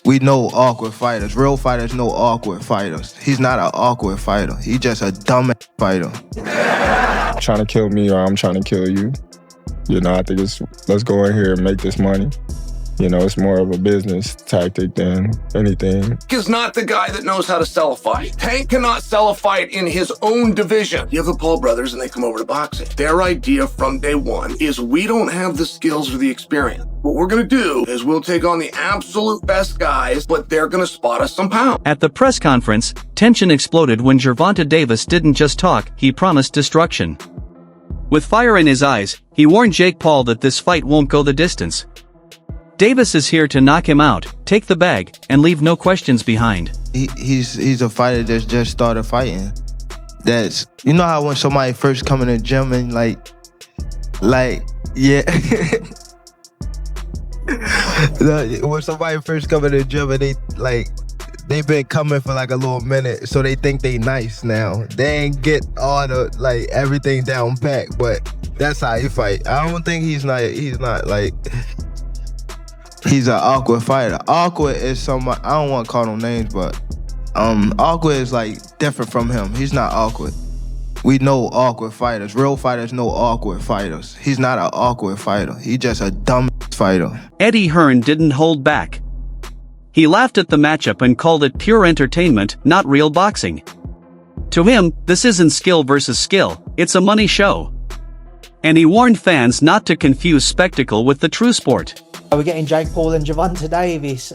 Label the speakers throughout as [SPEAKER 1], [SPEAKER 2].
[SPEAKER 1] We know awkward fighters. Real fighters know awkward fighters. He's not an awkward fighter. He's just a dumb fighter.
[SPEAKER 2] Trying to kill me or I'm trying to kill you. You know, I think let's go in here and make this money. You know, it's more of a business tactic than anything.
[SPEAKER 3] Tank is not the guy that knows how to sell a fight. Tank cannot sell a fight in his own division. You have the Paul brothers and they come over to boxing. Their idea from day one is we don't have the skills or the experience. What we're going to do is we'll take on the absolute best guys, but they're going to spot us some pounds.
[SPEAKER 4] At the press conference, tension exploded when Gervonta Davis didn't just talk, he promised destruction. With fire in his eyes, he warned Jake Paul that this fight won't go the distance. Davis is here to knock him out, take the bag, and leave no questions behind.
[SPEAKER 1] He's a fighter that's just started fighting. That's, you know how when somebody first come in the gym and yeah. When somebody first come in the gym and they've been coming for like a little minute, so they think they nice now. They ain't get all the everything down pat, but that's how he fight. I don't think he's an awkward fighter. Awkward is somebody, I don't want to call them names, but awkward is different from him. He's not awkward. We know awkward fighters. Real fighters know awkward fighters. He's not an awkward fighter. He's just a dumb fighter.
[SPEAKER 4] Eddie Hearn didn't hold back. He laughed at the matchup and called it pure entertainment, not real boxing. To him, this isn't skill versus skill, it's a money show. And he warned fans not to confuse spectacle with the true sport.
[SPEAKER 5] We're getting Jake Paul and Gervonta Davis.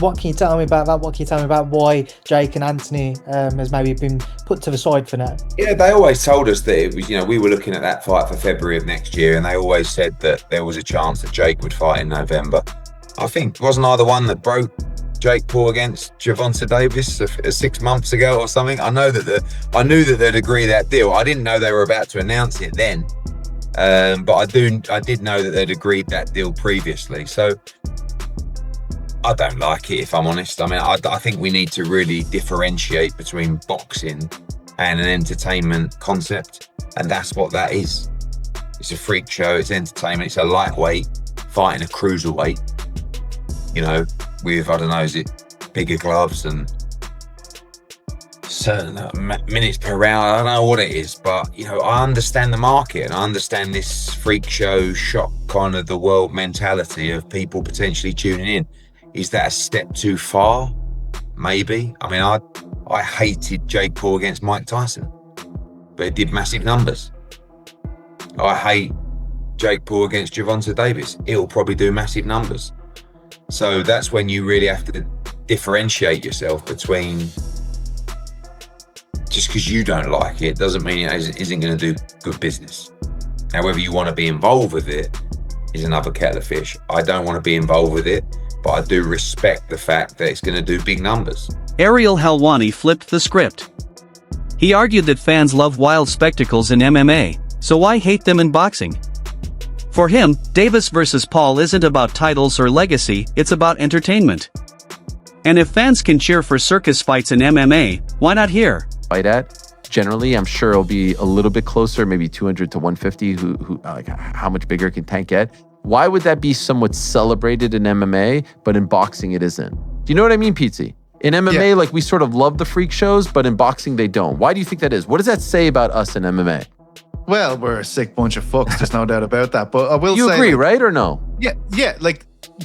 [SPEAKER 5] What can you tell me about that? What can you tell me about why Jake and Anthony has maybe been put to the side for now?
[SPEAKER 6] Yeah, they always told us that it was, we were looking at that fight for February of next year, and they always said that there was a chance that Jake would fight in November. I think, wasn't I the one that broke Jake Paul against Gervonta Davis 6 months ago or something? I knew that they'd agree that deal. I didn't know they were about to announce it then. But I did know that they'd agreed that deal previously. So I don't like it, if I'm honest. I mean, I think we need to really differentiate between boxing and an entertainment concept. And that's what that is. It's a freak show, it's entertainment, it's a lightweight fighting a cruiserweight. With, I don't know, is it bigger gloves and certain minutes per round? I don't know what it is, but I understand the market and I understand this freak show shock kind of the world mentality of people potentially tuning in. Is that a step too far? Maybe. I mean, I hated Jake Paul against Mike Tyson, but it did massive numbers. I hate Jake Paul against Gervonta Davis. It'll probably do massive numbers. So that's when you really have to differentiate yourself between, just because you don't like it doesn't mean it isn't going to do good business. Now, whether you want to be involved with it is another kettle of fish. I don't want to be involved with it, but I do respect the fact that it's going to do big numbers.
[SPEAKER 4] Ariel Helwani flipped the script. He argued that fans love wild spectacles in MMA, so why hate them in boxing? For him, Davis versus Paul isn't about titles or legacy, it's about entertainment. And if fans can cheer for circus fights in MMA, why not here?
[SPEAKER 7] Fight at, generally, I'm sure it'll be a little bit closer, maybe 200 to 150. How much bigger can Tank get? Why would that be somewhat celebrated in MMA, but in boxing it isn't? Do you know what I mean, Pizzi? In MMA, we sort of love the freak shows, but in boxing they don't. Why do you think that is? What does that say about us in MMA?
[SPEAKER 8] Well, we're a sick bunch of fucks, there's no doubt about that. But I will say...
[SPEAKER 7] You agree, right, or no?
[SPEAKER 8] Yeah,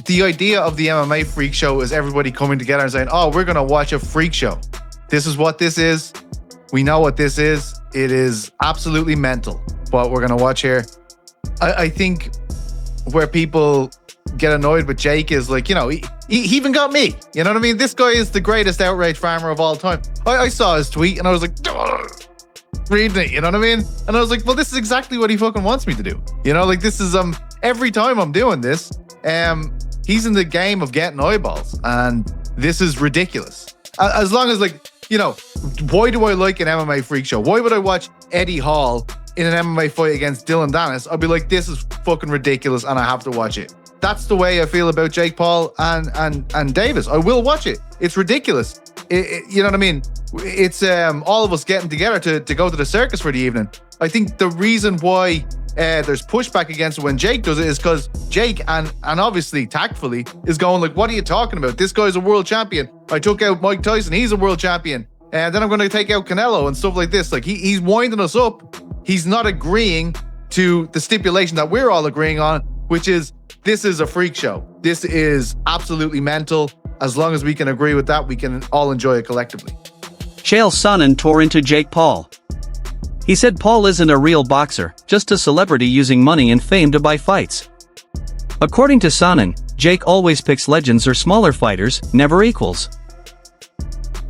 [SPEAKER 8] the idea of the MMA freak show is everybody coming together and saying, oh, we're going to watch a freak show. This is what this is. We know what this is. It is absolutely mental, what we're going to watch here. I think where people get annoyed with Jake is he even got me. You know what I mean? This guy is the greatest outrage farmer of all time. I saw his tweet and I was like... reading it, you know what I mean? And I was like, well, this is exactly what he fucking wants me to do. This is every time I'm doing this, he's in the game of getting eyeballs, and this is ridiculous. As long as why do I like an MMA freak show? Why would I watch Eddie Hall in an MMA fight against Dylan Dennis? I'd be like, this is fucking ridiculous, and I have to watch it. That's the way I feel about Jake Paul and Davis. I will watch it. It's ridiculous. You know what I mean? It's all of us getting together to go to the circus for the evening. I think the reason why there's pushback against it when Jake does it is because Jake, and obviously tactfully, is going like, what are you talking about? This guy's a world champion. I took out Mike Tyson. He's a world champion. And then I'm going to take out Canelo and stuff like this. Like he's winding us up. He's not agreeing to the stipulation that we're all agreeing on, which is this is a freak show. This is absolutely mental. As long as we can agree with that, we can all enjoy it collectively.
[SPEAKER 4] Chael Sonnen tore into Jake Paul. He said Paul isn't a real boxer, just a celebrity using money and fame to buy fights. According to Sonnen, Jake always picks legends or smaller fighters, never equals.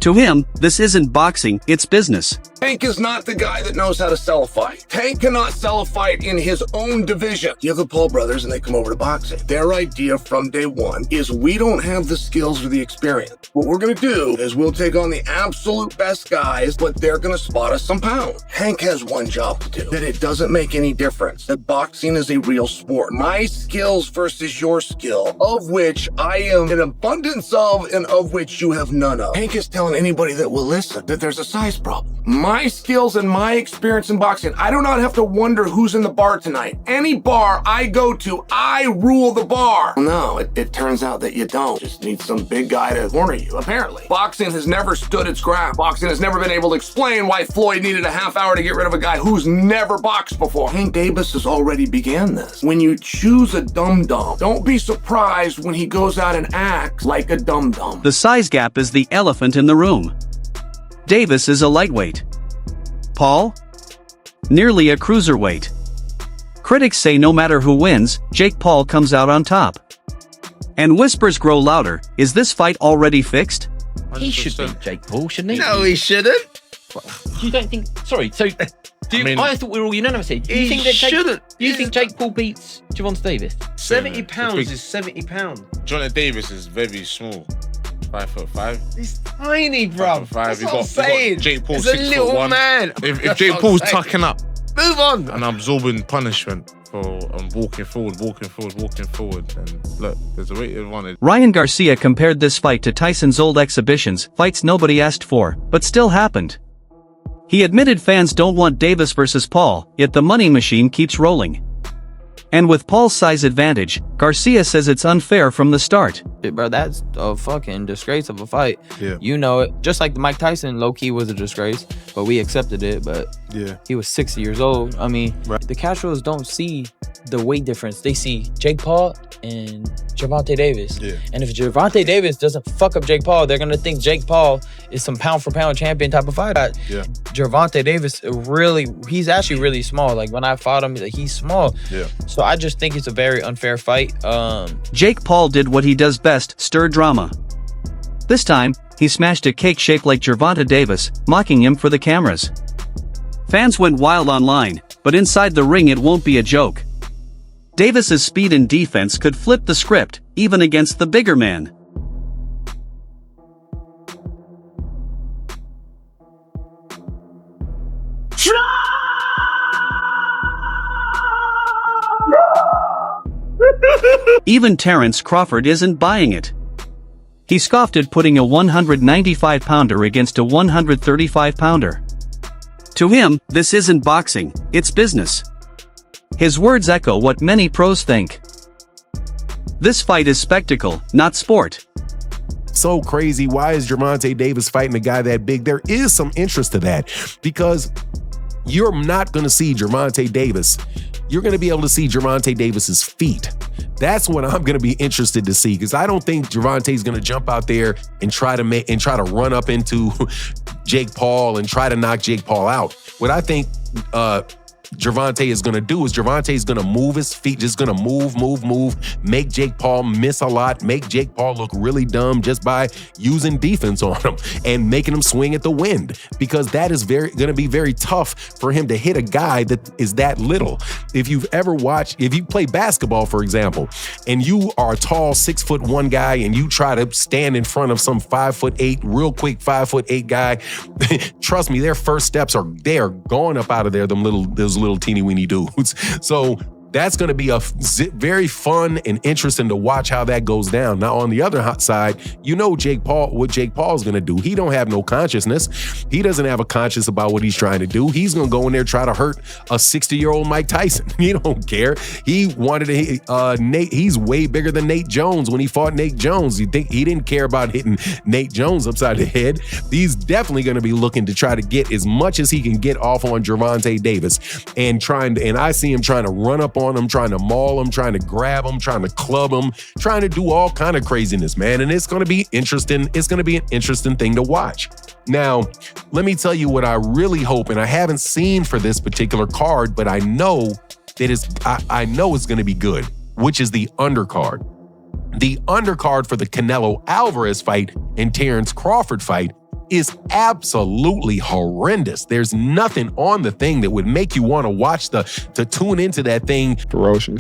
[SPEAKER 4] To him, this isn't boxing, it's business.
[SPEAKER 3] Tank is not the guy that knows how to sell a fight. Tank cannot sell a fight in his own division. You have the Paul brothers and they come over to boxing. Their idea from day one is we don't have the skills or the experience. What we're going to do is we'll take on the absolute best guys, but they're going to spot us some pounds. Tank has one job to do, that it doesn't make any difference, that boxing is a real sport. My skills versus your skill, of which I am an abundance of and of which you have none of. Tank is telling anybody that will listen that there's a size problem. My skills and my experience in boxing, I do not have to wonder who's in the bar tonight. Any bar I go to, I rule the bar. No, it turns out that you don't. Just need some big guy to corner you, apparently. Boxing has never stood its ground. Boxing has never been able to explain why Floyd needed a half hour to get rid of a guy who's never boxed before. Hank Davis has already began this. When you choose a dum-dum, don't be surprised when he goes out and acts like a dum-dum.
[SPEAKER 4] The size gap is the elephant in the room. Davis is a lightweight. Paul? Nearly a cruiserweight. Critics say no matter who wins, Jake Paul comes out on top. And whispers grow louder, is this fight already fixed?
[SPEAKER 9] He should beat Jake Paul, shouldn't he?
[SPEAKER 10] No, he shouldn't.
[SPEAKER 9] You don't think... Sorry, so... I thought we were all unanimous here. Do you think that Jake Paul beats Gervonta Davis?
[SPEAKER 10] 70 pounds is 70 pounds.
[SPEAKER 11] Gervonta Davis is very small. 5'5".
[SPEAKER 10] He's tiny, bro.
[SPEAKER 11] 5'5".
[SPEAKER 10] That's
[SPEAKER 11] You
[SPEAKER 10] what I'm saying.
[SPEAKER 11] Jake Paul
[SPEAKER 10] He's a little
[SPEAKER 11] 6'1".
[SPEAKER 10] man.
[SPEAKER 11] If Jake Paul's tucking up
[SPEAKER 10] move on
[SPEAKER 11] and absorbing punishment for walking forward, and look, there's a way to run it.
[SPEAKER 4] Ryan Garcia compared this fight to Tyson's old exhibitions, fights nobody asked for, but still happened. He admitted fans don't want Davis versus Paul, yet the money machine keeps rolling. And with Paul's size advantage, Garcia says it's unfair from the start.
[SPEAKER 12] Bro, that's a fucking disgrace of a fight.
[SPEAKER 11] Yeah.
[SPEAKER 12] You know it. Just like Mike Tyson, low-key was a disgrace, but we accepted it, but
[SPEAKER 11] yeah,
[SPEAKER 12] he was 60 years old. I mean, the casuals don't see the weight difference. They see Jake Paul and Gervonta Davis.
[SPEAKER 11] Yeah.
[SPEAKER 12] And if Gervonta Davis doesn't fuck up Jake Paul, they're going to think Jake Paul is some pound-for-pound champion type of fighter.
[SPEAKER 11] Yeah.
[SPEAKER 12] Gervonta Davis, he's actually really small. Like, when I fought him, he's small.
[SPEAKER 11] Yeah.
[SPEAKER 12] So I just think it's a very unfair fight.
[SPEAKER 4] Jake Paul did what he does best, stir drama. This time, he smashed a cake shaped like Gervonta Davis, mocking him for the cameras. Fans went wild online, but inside the ring it won't be a joke. Davis's speed and defense could flip the script, even against the bigger man. Even Terrence Crawford isn't buying it. He scoffed at putting a 195-pounder against a 135-pounder. To him, this isn't boxing, it's business. His words echo what many pros think. This fight is spectacle, not sport.
[SPEAKER 13] So crazy, why is Gervonta Davis fighting a guy that big? There is some interest to that because you're not going to see Gervonta Davis. You're going to be able to see Gervonta Davis's feet. That's what I'm going to be interested to see because I don't think Gervonta's going to jump out there and try to run up into Jake Paul and try to knock Jake Paul out. What I think Gervonta is going to do is Gervonta is going to move his feet, just going to move, make Jake Paul miss a lot, make Jake Paul look really dumb just by using defense on him and making him swing at the wind because that is going to be very tough for him to hit a guy that is that little. If you play basketball, for example, and you are a tall 6'1" guy and you try to stand in front of some 5'8", real quick 5'8" guy, trust me, their first steps are going up out of there, those little teeny weeny dudes. So That's going to be very fun and interesting to watch how that goes down. Now, on the other side, you know what Jake Paul's going to do. He don't have no consciousness. He doesn't have a conscience about what he's trying to do. He's going to go in there try to hurt a 60-year-old Mike Tyson. He don't care. He wanted to Nate. He's way bigger than Nate Jones when he fought Nate Jones. You think he didn't care about hitting Nate Jones upside the head? He's definitely going to be looking to try to get as much as he can get off on Gervonta Davis, and I see him trying to run up on him, trying to maul him, trying to grab him, trying to club him, trying to do all kind of craziness, man. And it's going to be interesting. It's going to be an interesting thing to watch. Now, let me tell you what I really hope, and I haven't seen for this particular card, but I know that I know it's going to be good, which is the undercard. The undercard for the Canelo Alvarez fight and Terrence Crawford fight is absolutely horrendous. There's nothing on the thing that would make you want to watch to tune into that thing.
[SPEAKER 2] Ferocious.